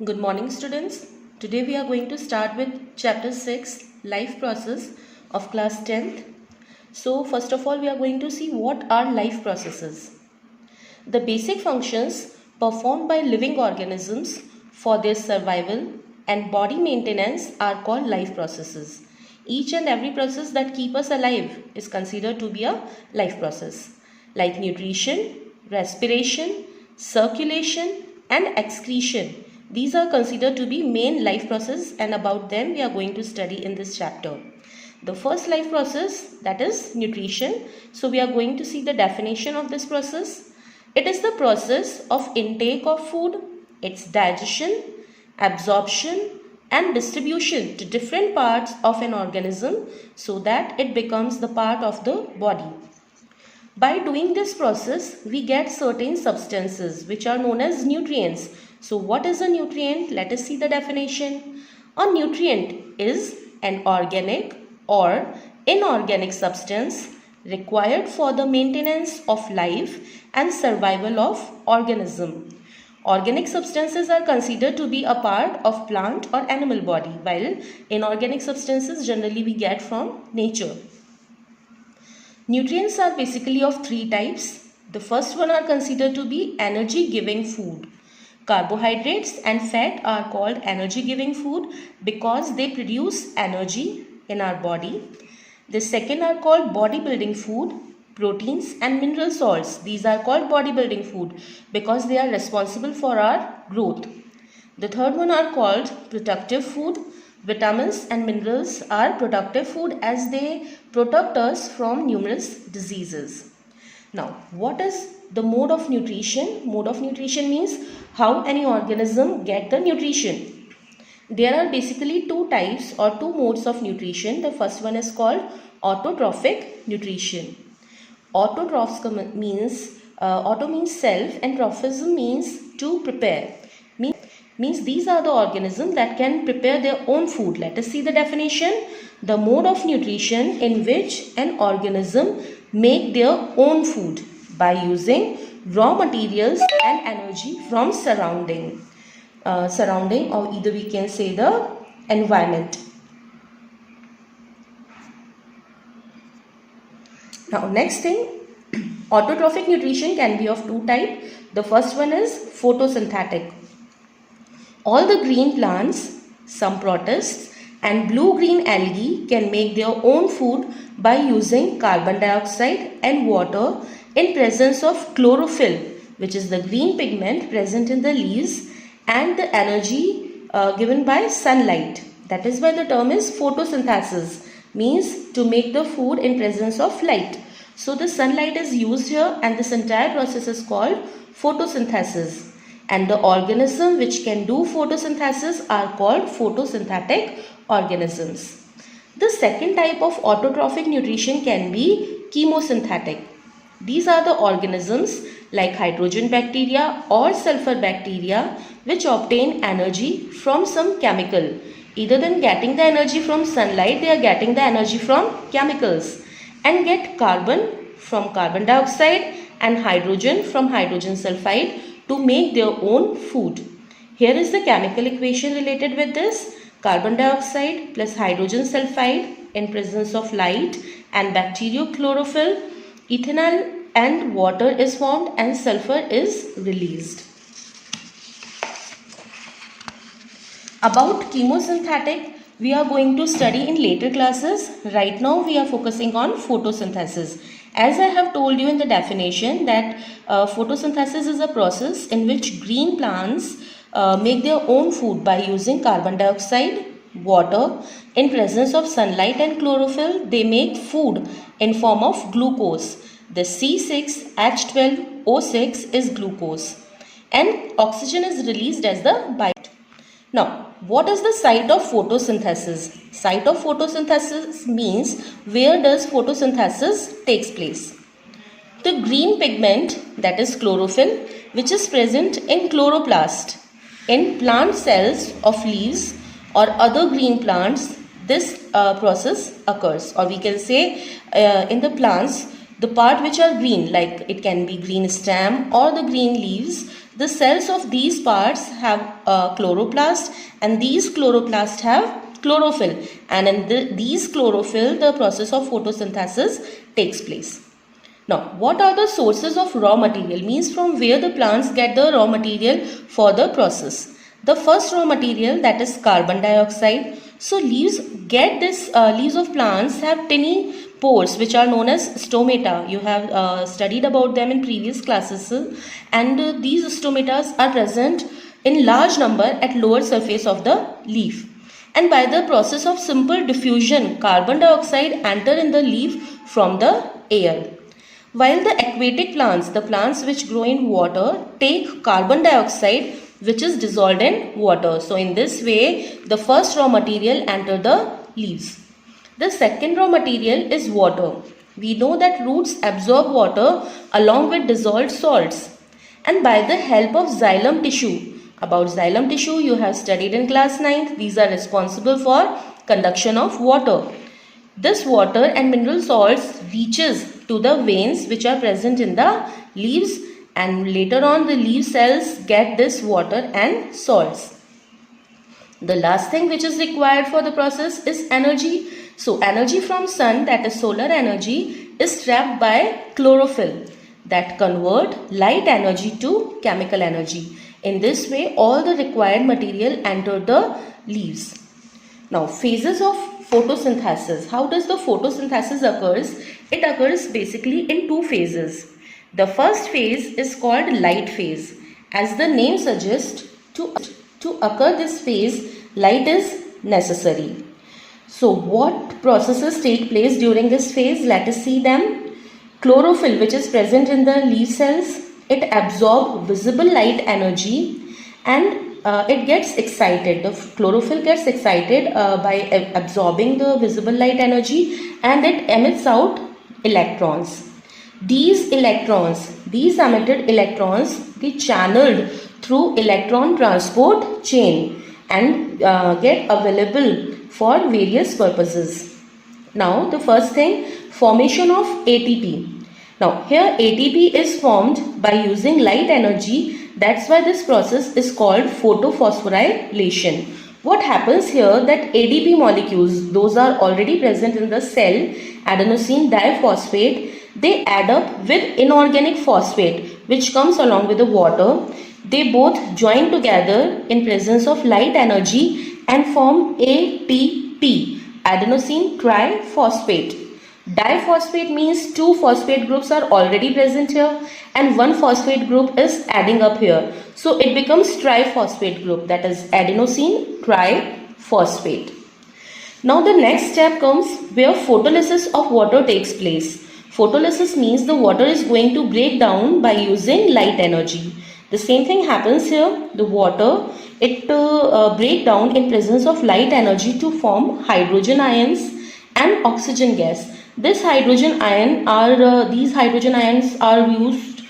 Good morning, students. Today we are going to start with chapter 6, life process of class 10th. So first of all, we are going to see what are life processes. The basic functions performed by living organisms for their survival and body maintenance are called life processes. Each and every process that keep us alive is considered to be a life process, like nutrition, respiration, circulation, and excretion. These are considered to be main life process, and about them we are going to study in this chapter. The first life process, that is nutrition. So we are going to see the definition of this process. It is the process of intake of food, its digestion, absorption, and distribution to different parts of an organism so that it becomes the part of the body. By doing this process, we get certain substances which are known as nutrients. So what is a nutrient? Let us see the definition. A nutrient is an organic or inorganic substance required for the maintenance of life and survival of organism. Organic substances are considered to be a part of plant or animal body, while inorganic substances generally we get from nature. Nutrients are basically of three types. The first one are considered to be energy giving food. Carbohydrates and fat are called energy giving food because they produce energy in our body. The second are called bodybuilding food. Proteins and mineral salts, these are called bodybuilding food because they are responsible for our growth. The third one are called protective food. Vitamins and minerals are protective food as they protect us from numerous diseases. Now, what is the mode of nutrition? Mode of nutrition means how any organism get the nutrition. There are basically two types or two modes of nutrition. The first one is called autotrophic nutrition. Autotroph means auto means self and trophism means to prepare. Means these are the organisms that can prepare their own food. Let us see the definition. The mode of nutrition in which an organism make their own food by using raw materials and energy from surrounding or either we can say the environment. Now next thing, autotrophic nutrition can be of two types. The first one is photosynthetic. All the green plants, some protists and blue-green algae can make their own food by using carbon dioxide and water in presence of chlorophyll, which is the green pigment present in the leaves, and the energy given by sunlight. That is why the term is photosynthesis, means to make the food in presence of light. So the sunlight is used here and this entire process is called photosynthesis. And the organism which can do photosynthesis are called photosynthetic organisms. The second type of autotrophic nutrition can be chemosynthetic. These are the organisms like hydrogen bacteria or sulfur bacteria which obtain energy from some chemical. Either than getting the energy from sunlight, they are getting the energy from chemicals and get carbon from carbon dioxide and hydrogen from hydrogen sulfide to make their own food. Here is the chemical equation related with this. Carbon dioxide plus hydrogen sulfide in presence of light and bacteriochlorophyll, ethanol and water is formed and sulfur is released. About chemosynthetic, we are going to study in later classes. Right now we are focusing on photosynthesis. As I have told you in the definition that photosynthesis is a process in which green plants make their own food by using carbon dioxide, water. In presence of sunlight and chlorophyll, they make food in form of glucose. The C6H12O6 is glucose and oxygen is released as the byproduct. Now, what is the site of photosynthesis? Site of photosynthesis means where does photosynthesis takes place? The green pigment, that is chlorophyll, which is present in chloroplast in plant cells of leaves or other green plants, this process occurs, or we can say in the plants The part which are green, like it can be green stem or the green leaves, the cells of these parts have chloroplast, and these chloroplast have chlorophyll, and in these chlorophyll the process of photosynthesis takes place. Now, what are the sources of raw material? Means from where the plants get the raw material for the process. The first raw material, that is carbon dioxide. So leaves get this, leaves of plants have tiny pores which are known as stomata. You have studied about them in previous classes, and these stomatas are present in large number at lower surface of the leaf. And by the process of simple diffusion, carbon dioxide enter in the leaf from the air. While the aquatic plants, the plants which grow in water, take carbon dioxide which is dissolved in water. So in this way, the first raw material enter the leaves. The second raw material is water. We know that roots absorb water along with dissolved salts. And by the help of xylem tissue, about xylem tissue you have studied in class 9th, these are responsible for conduction of water. This water and mineral salts reaches to the veins which are present in the leaves, and later on the leaf cells get this water and salts. The last thing which is required for the process is energy. So energy from sun, that is solar energy, is trapped by chlorophyll that convert light energy to chemical energy. In this way, all the required material enter the leaves. Now, phases of photosynthesis. How does the photosynthesis occurs? It occurs basically in two phases. The first phase is called light phase. As the name suggests, to occur this phase, light is necessary. So what processes take place during this phase? Let us see them. Chlorophyll, which is present in the leaf cells, it absorbs visible light energy, and it gets excited. The chlorophyll gets excited by absorbing the visible light energy, and it emits out electrons. These emitted electrons, they channeled through electron transport chain and get available for various purposes. Now the first thing, formation of ATP. Now here ATP is formed by using light energy. That's why this process is called photophosphorylation. What happens here, that ADP molecules, those are already present in the cell, adenosine diphosphate, they add up with inorganic phosphate which comes along with the water. They both join together in presence of light energy and form ATP, adenosine triphosphate. Diphosphate means two phosphate groups are already present here and one phosphate group is adding up here. So it becomes triphosphate group, that is adenosine triphosphate. Now the next step comes where photolysis of water takes place. Photolysis means the water is going to break down by using light energy. The same thing happens here. The water, it break down in presence of light energy to form hydrogen ions and oxygen gas. These hydrogen ions are used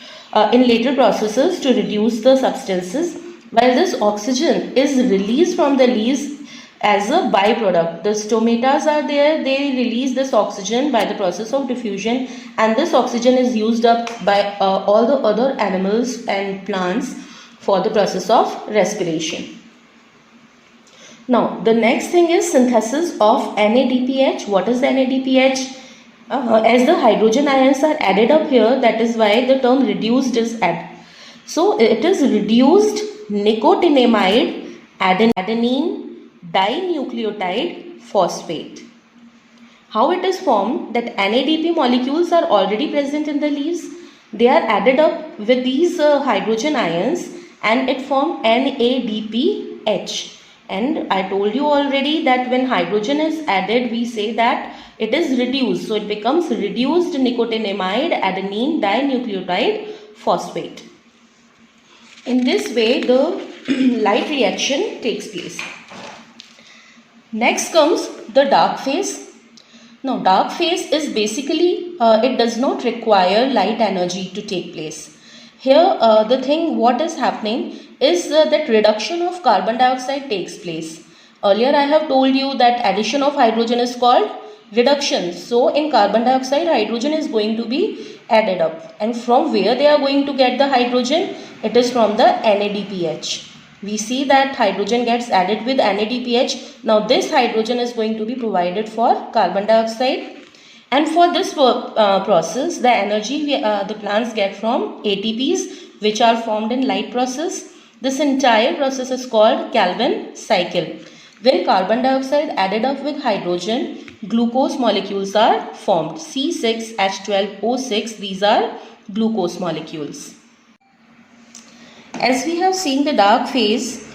in later processes to reduce the substances, while this oxygen is released from the leaves as a byproduct. The stomatas are there, they release this oxygen by the process of diffusion, and this oxygen is used up by all the other animals and plants for the process of respiration. Now the next thing is synthesis of NADPH. What is NADPH? As the hydrogen ions are added up here, that is why the term reduced is added. So it is reduced nicotinamide adenine dinucleotide phosphate. How it is formed? That NADP molecules are already present in the leaves. They are added up with these hydrogen ions and it forms NADPH. And I told you already that when hydrogen is added, we say that it is reduced. So it becomes reduced nicotinamide adenine dinucleotide phosphate. In this way, the light reaction takes place. Next comes the dark phase. Now, dark phase is basically, it does not require light energy to take place. Here, the thing what is happening is that reduction of carbon dioxide takes place. Earlier, I have told you that addition of hydrogen is called reduction. So in carbon dioxide, hydrogen is going to be added up. And from where they are going to get the hydrogen? It is from the NADPH. We see that hydrogen gets added with NADPH. Now this hydrogen is going to be provided for carbon dioxide. And for this process, the energy the plants get from ATPs, which are formed in light process. This entire process is called Calvin cycle. When carbon dioxide added up with hydrogen, glucose molecules are formed. C6H12O6, these are glucose molecules. As we have seen the dark phase,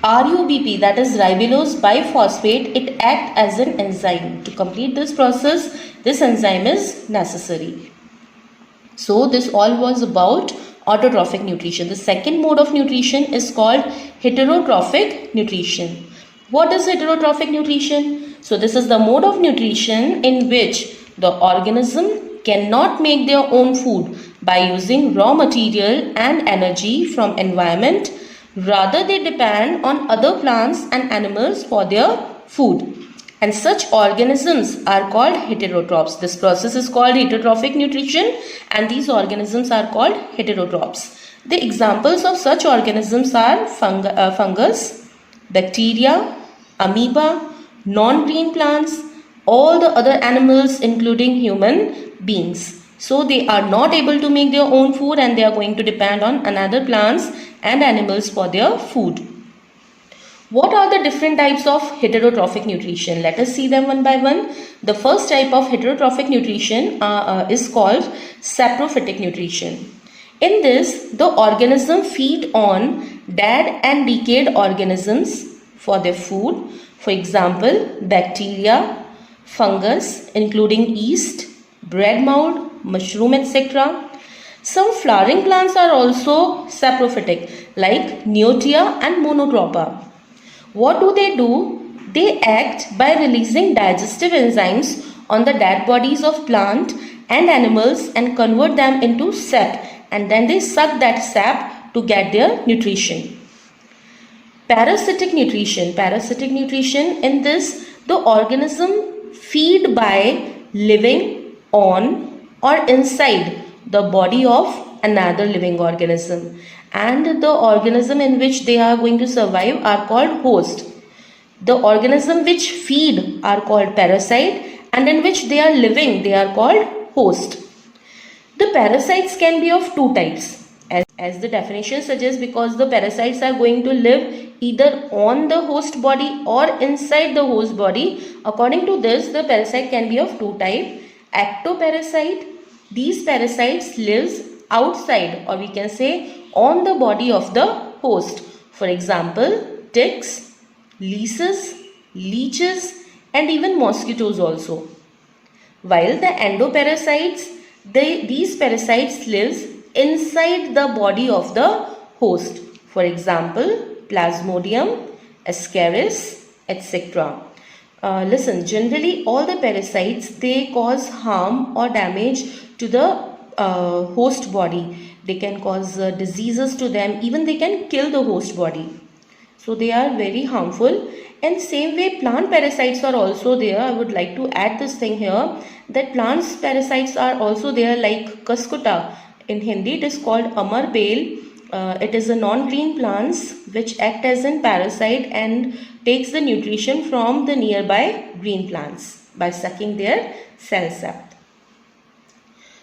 RUBP, that is ribulose biphosphate, it acts as an enzyme. To complete this process, this enzyme is necessary. So this all was about autotrophic nutrition. The second mode of nutrition is called heterotrophic nutrition. What is heterotrophic nutrition? So this is the mode of nutrition in which the organism cannot make their own food by using raw material and energy from environment. Rather, they depend on other plants and animals for their food. And such organisms are called heterotrophs. This process is called heterotrophic nutrition, and these organisms are called heterotrophs. The examples of such organisms are fungus, bacteria, amoeba, non-green plants, all the other animals including human beings. So they are not able to make their own food and they are going to depend on another plants and animals for their food. What are the different types of heterotrophic nutrition? Let us see them one by one. The first type of heterotrophic nutrition is called saprophytic nutrition. In this, the organism feed on dead and decayed organisms for their food. For example, bacteria, fungus including yeast, bread mold, mushroom, etc. Some flowering plants are also saprophytic like Neotia and Monotropa. What do? They act by releasing digestive enzymes on the dead bodies of plant and animals and convert them into sap, and then they suck that sap to get their nutrition. Parasitic nutrition. Parasitic nutrition, in this the organism feed by living on or inside the body of another living organism, and the organism in which they are going to survive are called host. The organism which feed are called parasite, and in which they are living they are called host. The parasites can be of two types, as the definition suggests, because the parasites are going to live either on the host body or inside the host body. According to this, the parasite can be of two types. Ectoparasite, these parasites lives outside, or we can say on the body of the host. For example, ticks, lices, leeches, and even mosquitoes also. While the endoparasites, these parasites lives inside the body of the host. For example, Plasmodium, Ascaris, etc. Listen, generally all the parasites, they cause harm or damage to the host body. They can cause diseases to them, even they can kill the host body. So they are very harmful. And same way plant parasites are also there. I would like to add this thing here, that plants parasites are also there, like Cuscuta. In Hindi it is called Amar Bale. It is a non-green plants which act as a parasite and takes the nutrition from the nearby green plants by sucking their cell sap.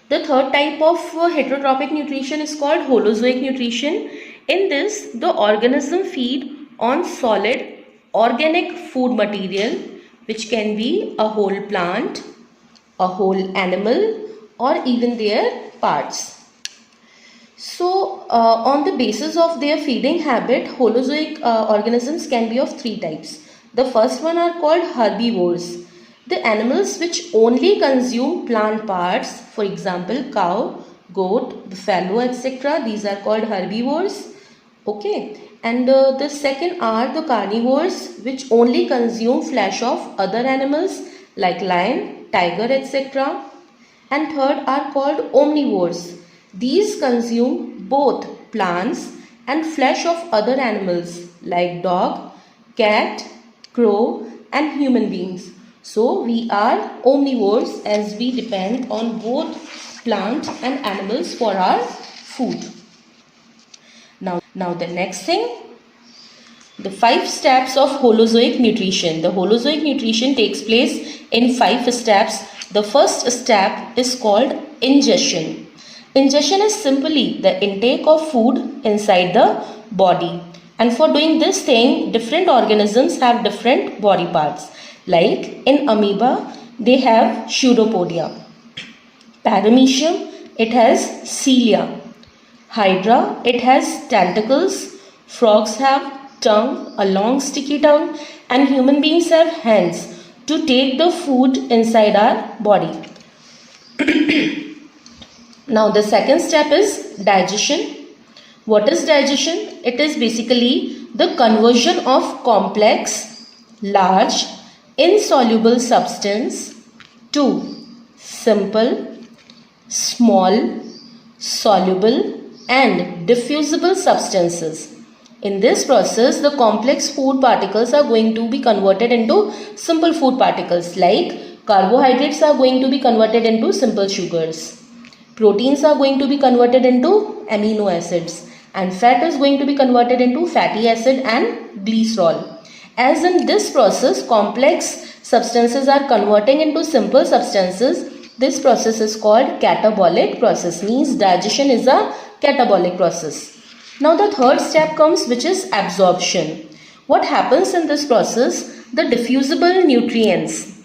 The third type of heterotrophic nutrition is called holozoic nutrition. In this, the organism feed on solid organic food material, which can be a whole plant, a whole animal, or even their parts. So, on the basis of their feeding habit, holozoic organisms can be of three types. The first one are called herbivores. The animals which only consume plant parts, for example, cow, goat, buffalo, etc. These are called herbivores. Okay. And the second are the carnivores, which only consume flesh of other animals like lion, tiger, etc. And third are called omnivores. These consume both plants and flesh of other animals like dog, cat, crow, and human beings. So we are omnivores as we depend on both plant and animals for our food. Now the next thing, the 5 steps of Holozoic nutrition. The Holozoic nutrition takes place in 5 steps. The first step is called ingestion. Ingestion is simply the intake of food inside the body. And for doing this thing, different organisms have different body parts. Like in amoeba, they have pseudopodia. Paramecium, it has cilia. Hydra, it has tentacles. Frogs have tongue, a long sticky tongue, and human beings have hands to take the food inside our body. Now the second step is digestion. What is digestion? It is basically the conversion of complex, large, insoluble substance to simple, small, soluble and diffusible substances. In this process, the complex food particles are going to be converted into simple food particles, like carbohydrates are going to be converted into simple sugars. Proteins are going to be converted into amino acids, and fat is going to be converted into fatty acid and glycerol. As in this process, complex substances are converting into simple substances. This process is called catabolic process, means digestion is a catabolic process. Now the third step comes, which is absorption. What happens in this process? The diffusible nutrients,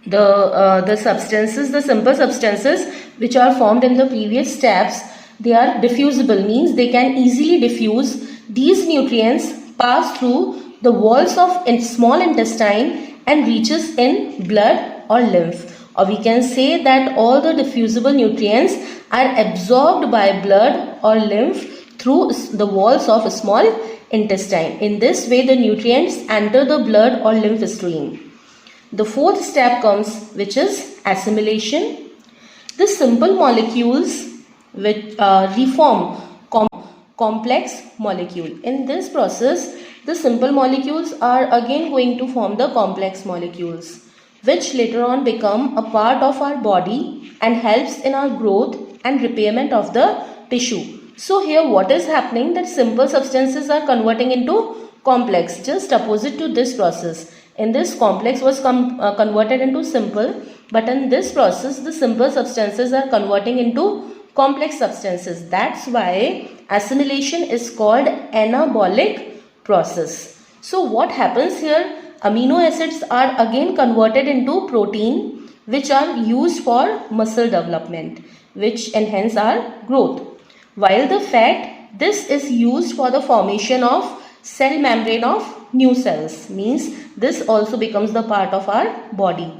the substances, the simple substances which are formed in the previous steps, they are diffusible, means they can easily diffuse. These nutrients pass through the walls of small intestine and reaches in blood or lymph. Or we can say that all the diffusible nutrients are absorbed by blood or lymph through the walls of a small intestine. In this way, the nutrients enter the blood or lymph stream. The fourth step comes, which is assimilation. The simple molecules which reform complex molecule. In this process, the simple molecules are again going to form the complex molecules, which later on become a part of our body and helps in our growth and repairment of the tissue. So here what is happening, that simple substances are converting into complex, just opposite to this process. In this, complex was converted into simple, but in this process the simple substances are converting into complex substances. That's why assimilation is called anabolic process. So what happens here? Amino acids are again converted into protein, which are used for muscle development, which enhance our growth. While the fat, this is used for the formation of cell membrane of new cells, means this also becomes the part of our body.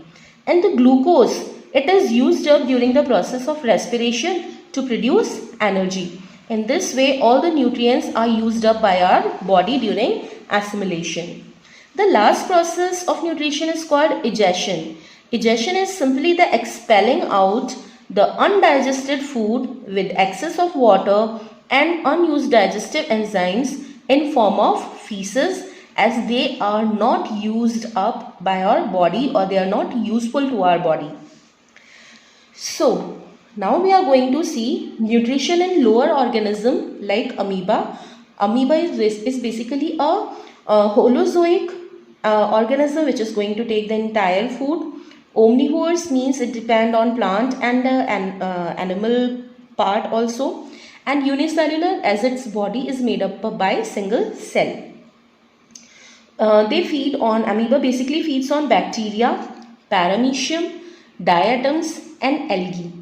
And the glucose, it is used up during the process of respiration to produce energy. In this way, all the nutrients are used up by our body during assimilation. The last process of nutrition is called egestion. Egestion is simply the expelling out the undigested food with excess of water and unused digestive enzymes in form of feces, as they are not used up by our body or they are not useful to our body. So now we are going to see nutrition in lower organism like amoeba. Amoeba is basically a holozoic organism which is going to take the entire food. Omnivores means it depend on plant and animal part also, and unicellular as its body is made up by single cell. They feed on, amoeba basically feeds on bacteria, paramecium, diatoms and algae.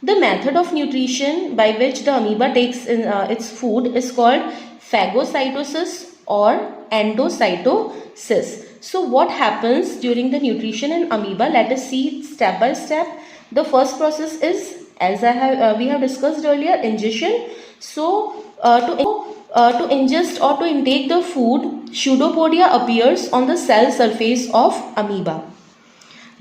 The method of nutrition by which the amoeba takes in its food is called phagocytosis or endocytosis. So what happens during the nutrition in amoeba? Let us see step by step. The first process is, as we have discussed earlier, ingestion. So to ingest or to intake the food, pseudopodia appears on the cell surface of amoeba.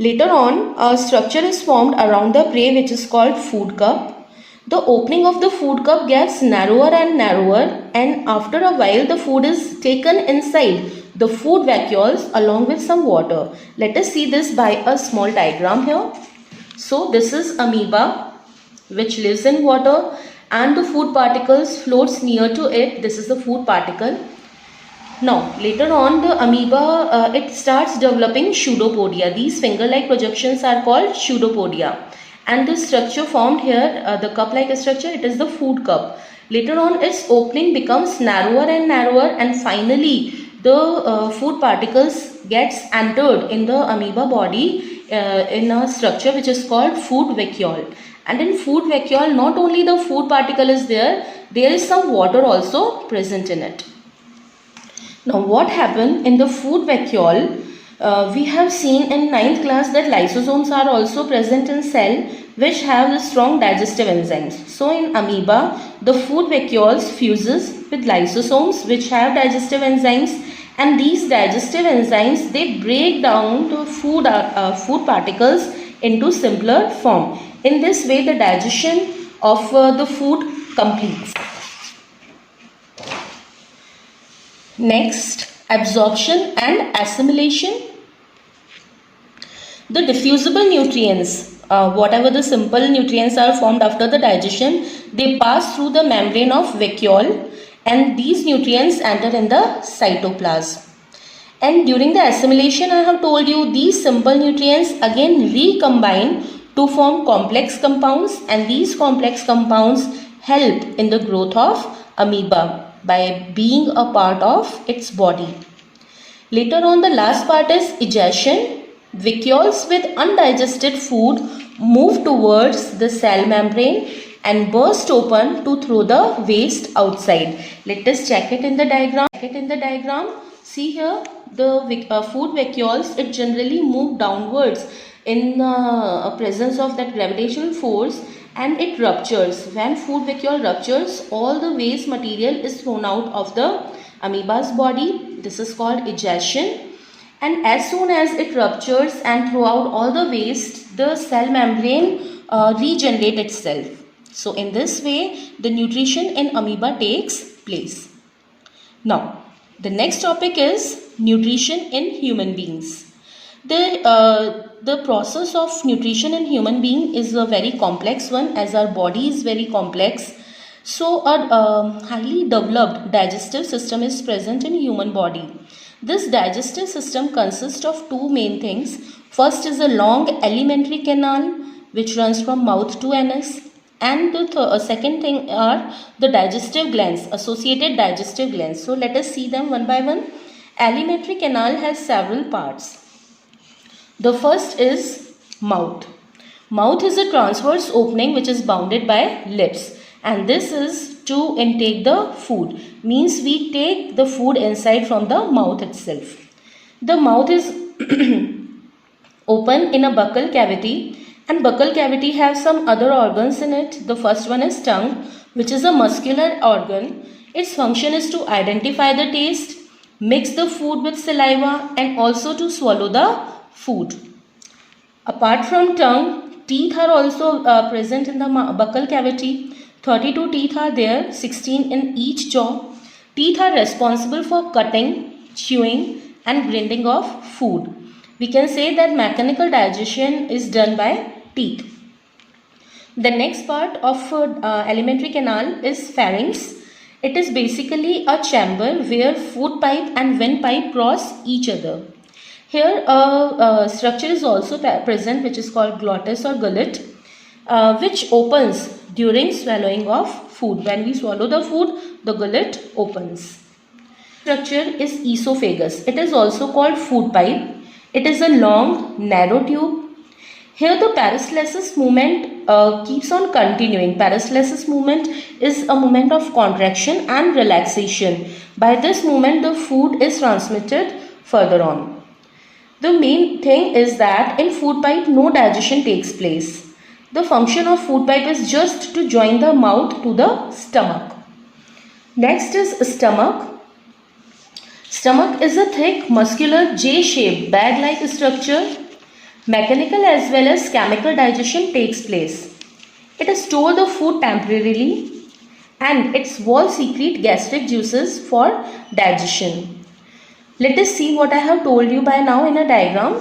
Later on, a structure is formed around the prey which is called food cup. The opening of the food cup gets narrower and narrower, and after a while the food is taken inside the food vacuoles along with some water. Let us see this by a small diagram here. So this is amoeba which lives in water, and the food particles floats near to it. This is the food particle. Now later on the amoeba it starts developing pseudopodia. These finger-like projections are called pseudopodia, and the structure formed here, the cup-like structure, it is the food cup. Later on its opening becomes narrower and narrower, and finally the food particles gets entered in the amoeba body in a structure which is called food vacuole. And in food vacuole, not only the food particle is there, there is some water also present in it. Now what happened in the food vacuole? We have seen in 9th class that lysosomes are also present in cell which have the strong digestive enzymes. So in amoeba, the food vacuoles fuses with lysosomes which have digestive enzymes, and these digestive enzymes, they break down the food particles into simpler form. In this way the digestion of the food completes. Next, absorption and assimilation. The diffusible nutrients, whatever the simple nutrients are formed after the digestion, they pass through the membrane of vacuole, and these nutrients enter in the cytoplasm. And during the assimilation, I have told you, these simple nutrients again recombine to form complex compounds, and these complex compounds help in the growth of amoeba by being a part of its body. Later on, the last part is egestion. Vacuoles with undigested food move towards the cell membrane and burst open to throw the waste outside. Let us check it in the diagram. See here, the food vacuoles, it generally move downwards in presence of that gravitational force, and it ruptures. When food vacuole ruptures, all the waste material is thrown out of the amoeba's body. This is called egestion. And as soon as it ruptures and throw out all the waste, the cell membrane regenerates itself. So in this way, the nutrition in amoeba takes place. Now, the next topic is nutrition in human beings. The process of nutrition in human being is a very complex one, as our body is very complex. So a highly developed digestive system is present in human body. This digestive system consists of two main things. First is a long alimentary canal which runs from mouth to anus, and the second thing are the digestive glands, associated digestive glands. So let us see them one by one. Alimentary canal has several parts. The first is mouth. Mouth is a transverse opening which is bounded by lips, and this is to intake the food. Means we take the food inside from the mouth itself. The mouth is open in a buccal cavity, and buccal cavity has some other organs in it. The first one is tongue, which is a muscular organ. Its function is to identify the taste, mix the food with saliva, and also to swallow the food. Apart from tongue, teeth are also present in the buccal cavity. 32 teeth are there, 16 in each jaw. Teeth are responsible for cutting, chewing, and grinding of food. We can say that mechanical digestion is done by teeth. The next part of alimentary canal is pharynx. It is basically a chamber where food pipe and windpipe cross each other. Here a structure is also present which is called glottis or gullet, which opens during swallowing of food. When we swallow the food, the gullet opens. Structure is esophagus. It is also called food pipe. It is a long, narrow tube. Here the peristalsis movement keeps on continuing. Peristalsis movement is a movement of contraction and relaxation. By this movement, the food is transmitted further on. The main thing is that in food pipe, no digestion takes place. The function of food pipe is just to join the mouth to the stomach. Next is stomach. Stomach is a thick, muscular, J-shaped, bag-like structure. Mechanical as well as chemical digestion takes place. It stores the food temporarily and its walls secrete gastric juices for digestion. Let us see what I have told you by now in a diagram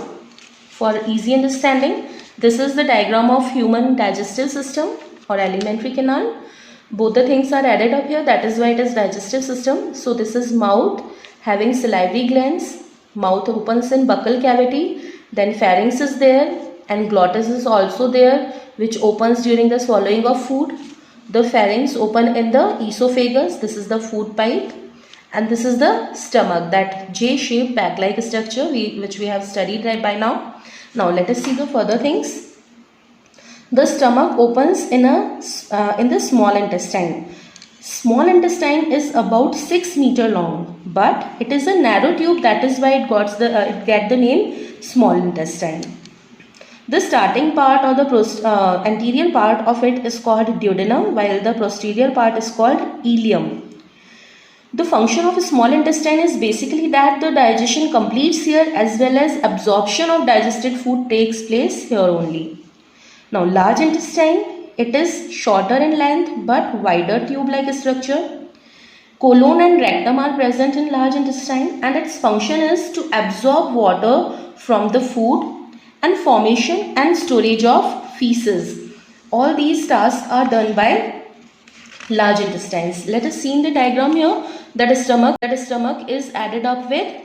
for easy understanding. This is the diagram of human digestive system or alimentary canal. Both the things are added up here, that is why it is digestive system. So this is mouth having salivary glands. Mouth opens in buccal cavity. Then pharynx is there and glottis is also there, which opens during the swallowing of food. The pharynx open in the esophagus. This is the food pipe. And this is the stomach, that J-shaped bag-like structure which we have studied right by now. Now let us see the further things. The stomach opens in the small intestine. Small intestine is about 6 meters long, but it is a narrow tube. That is why it get the name small intestine. The starting part or the anterior part of it is called duodenum, while the posterior part is called ileum. The function of a small intestine is basically that the digestion completes here, as well as absorption of digested food takes place here only. Now large intestine, it is shorter in length but wider tube-like structure. Colon and rectum are present in large intestine and its function is to absorb water from the food and formation and storage of feces. All these tasks are done by large intestines. Let us see in the diagram here that stomach is added up with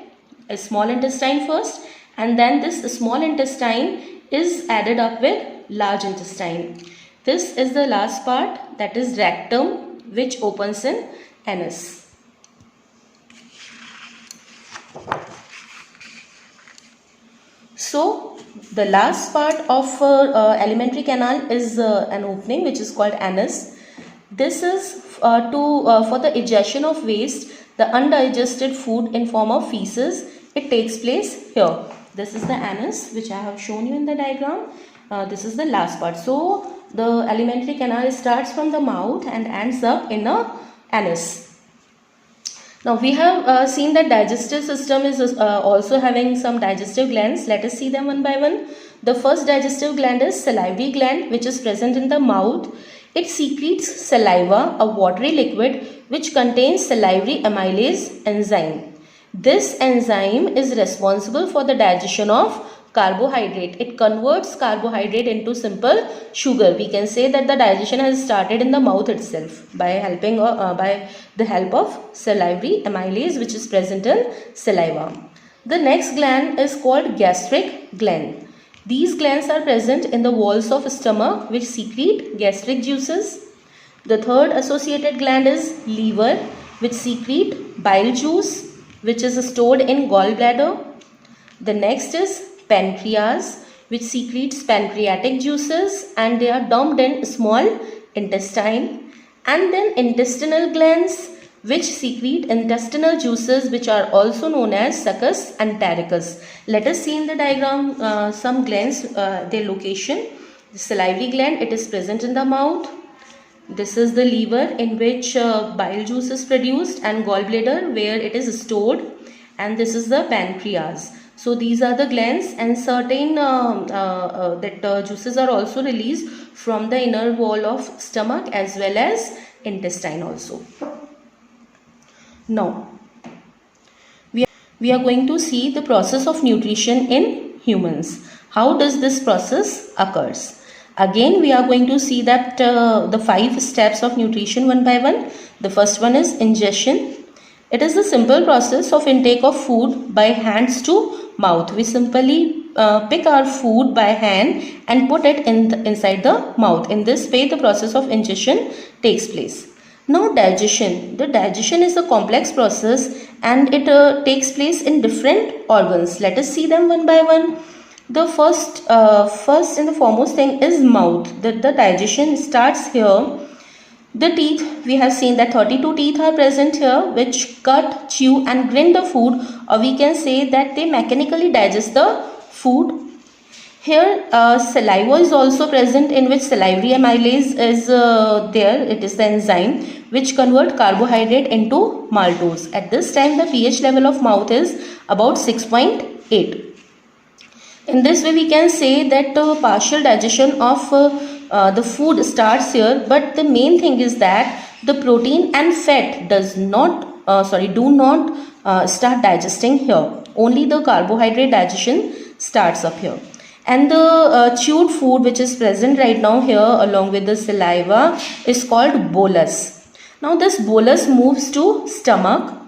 a small intestine first, and then this small intestine is added up with large intestine. This is the last part, that is rectum, which opens in anus. So the last part of alimentary canal is an opening which is called anus. This is for the egestion of waste, the undigested food in form of feces. It takes place here. This is the anus which I have shown you in the diagram. This is the last part. So the alimentary canal starts from the mouth and ends up in the anus. Now we have seen that digestive system is also having some digestive glands. Let us see them one by one. The first digestive gland is salivary gland, which is present in the mouth. It secretes saliva, a watery liquid which contains salivary amylase enzyme. This enzyme is responsible for the digestion of carbohydrate. It converts carbohydrate into simple sugar. We can say that the digestion has started in the mouth itself by the help of salivary amylase, which is present in saliva. The next gland is called gastric gland. These glands are present in the walls of stomach, which secrete gastric juices. The third associated gland is liver, which secrete bile juice, which is stored in gallbladder. The next is pancreas, which secretes pancreatic juices, and they are dumped in small intestine. And then intestinal glands, which secrete intestinal juices, which are also known as succus and entericus. Let us see in the diagram some glands, their location. The salivary gland, it is present in the mouth. This is the liver, in which bile juice is produced, and gallbladder, where it is stored. And this is the pancreas. So these are the glands, and certain juices are also released from the inner wall of stomach as well as intestine also. Now we are going to see the process of nutrition in humans. How does this process occurs? Again, we are going to see that the 5 steps of nutrition one by one. The first one is ingestion. It is the simple process of intake of food by hands to mouth. We simply pick our food by hand and put it inside the mouth. In this way, the process of ingestion takes place. Now digestion. The digestion is a complex process and it takes place in different organs. Let us see them one by one. The first and the foremost thing is mouth. The digestion starts here. The teeth, we have seen that 32 teeth are present here, which cut, chew and grind the food, or we can say that they mechanically digest the food. Here saliva is also present, in which salivary amylase is there. It is the enzyme which convert carbohydrate into maltose. At this time the pH level of mouth is about 6.8. In this way we can say that partial digestion of the food starts here, but the main thing is that the protein and fat do not start digesting here. Only the carbohydrate digestion starts up here. And the chewed food which is present right now here along with the saliva is called bolus. Now this bolus moves to stomach.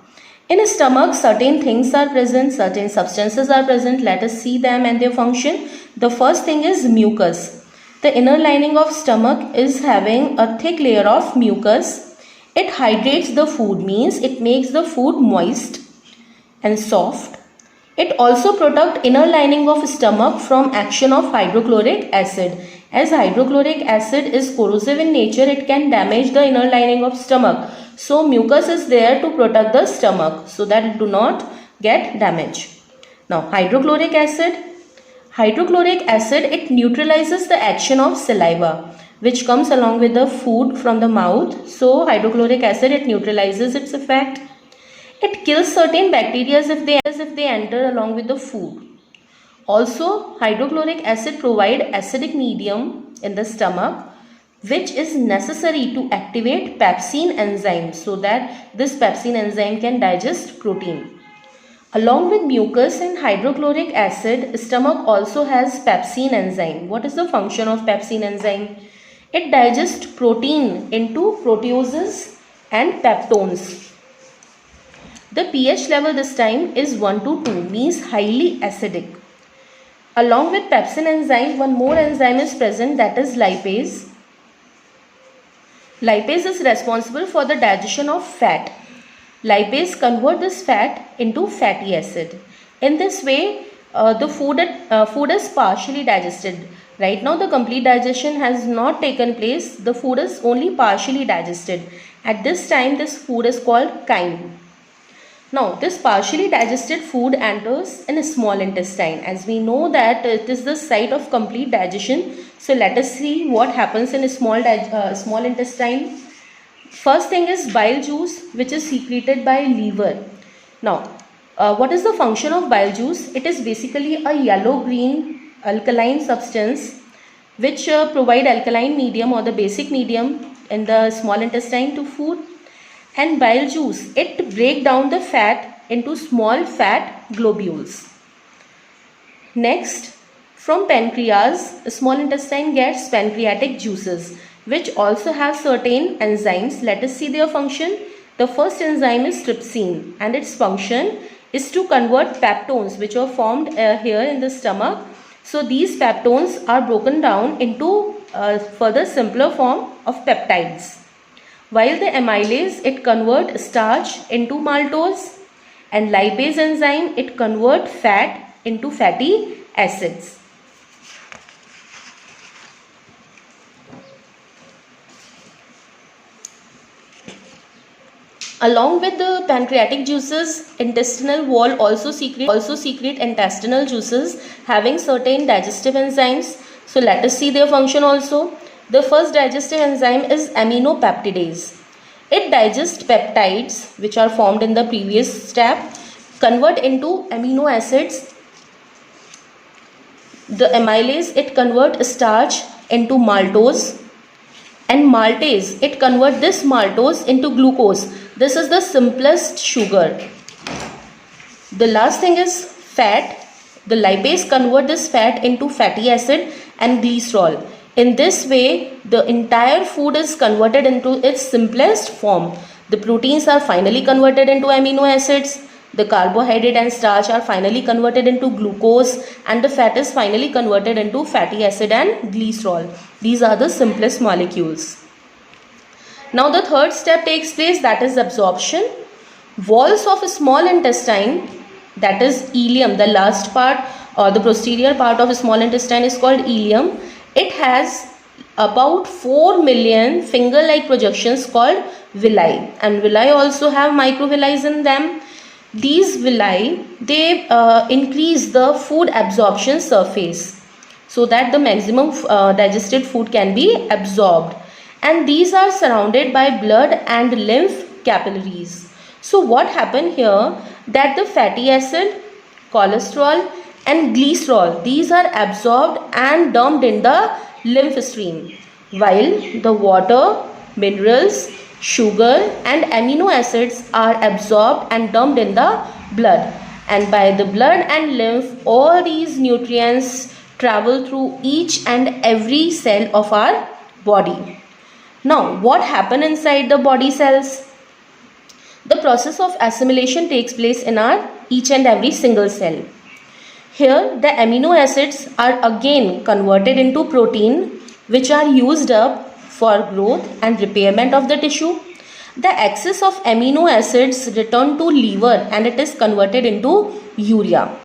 In a stomach, certain things are present, certain substances are present. Let us see them and their function. The first thing is mucus. The inner lining of stomach is having a thick layer of mucus. It hydrates the food, means it makes the food moist and soft. It also protects inner lining of stomach from action of hydrochloric acid. As hydrochloric acid is corrosive in nature, it can damage the inner lining of stomach. So mucus is there to protect the stomach so that it do not get damaged. Now hydrochloric acid, it neutralizes the action of saliva which comes along with the food from the mouth. So hydrochloric acid, it neutralizes its effect. It kills certain bacteria if they enter along with the food. Also, hydrochloric acid provide acidic medium in the stomach which is necessary to activate pepsin enzyme so that this pepsin enzyme can digest protein. Along with mucus and hydrochloric acid, stomach also has pepsin enzyme. What is the function of pepsin enzyme? It digests protein into proteases and peptones. The pH level this time is 1 to 2, means highly acidic. Along with pepsin enzyme, one more enzyme is present, that is lipase. Lipase is responsible for the digestion of fat. Lipase converts this fat into fatty acid. In this way, the food is partially digested. Right now, the complete digestion has not taken place. The food is only partially digested. At this time, this food is called chyme. Now, this partially digested food enters in a small intestine. As we know that it is the site of complete digestion. So, let us see what happens in a small intestine. First thing is bile juice, which is secreted by liver. Now, what is the function of bile juice? It is basically a yellow-green alkaline substance which provide alkaline medium or the basic medium in the small intestine to food. And bile juice, it break down the fat into small fat globules. Next, from pancreas, small intestine gets pancreatic juices which also have certain enzymes. Let us see their function. The first enzyme is trypsin and its function is to convert peptones which are formed here in the stomach. So these peptones are broken down into further simpler form of peptides. While the amylase, it converts starch into maltose, and lipase enzyme, it converts fat into fatty acids. Along with the pancreatic juices, intestinal wall also secrete intestinal juices having certain digestive enzymes. So let us see their function also. The first digestive enzyme is aminopeptidase. It digests peptides which are formed in the previous step, convert into amino acids. The amylase, it converts starch into maltose, and maltase, it converts this maltose into glucose. This is the simplest sugar. The last thing is fat. The lipase converts this fat into fatty acid and glycerol. In this way, the entire food is converted into its simplest form. The proteins are finally converted into amino acids. The carbohydrate and starch are finally converted into glucose, and the fat is finally converted into fatty acid and glycerol. These are the simplest molecules. Now the third step takes place, that is absorption. Walls of a small intestine, that is ileum, the last part or the posterior part of a small intestine is called ileum. It has about 4 million finger-like projections called villi, and villi also have microvilli in them. These villi, they increase the food absorption surface so that the maximum digested food can be absorbed, and these are surrounded by blood and lymph capillaries. So what happened here, that the fatty acid, cholesterol and glycerol, these are absorbed and dumped in the lymph stream. while the water, minerals, sugar and amino acids are absorbed and dumped in the blood, and by the blood and lymph all these nutrients travel through each and every cell of our body. Now what happens inside the body cells? The process of assimilation takes place in our each and every single cell. Here the amino acids are again converted into protein, which are used up for growth and repairment of the tissue. The excess of amino acids return to liver and it is converted into urea.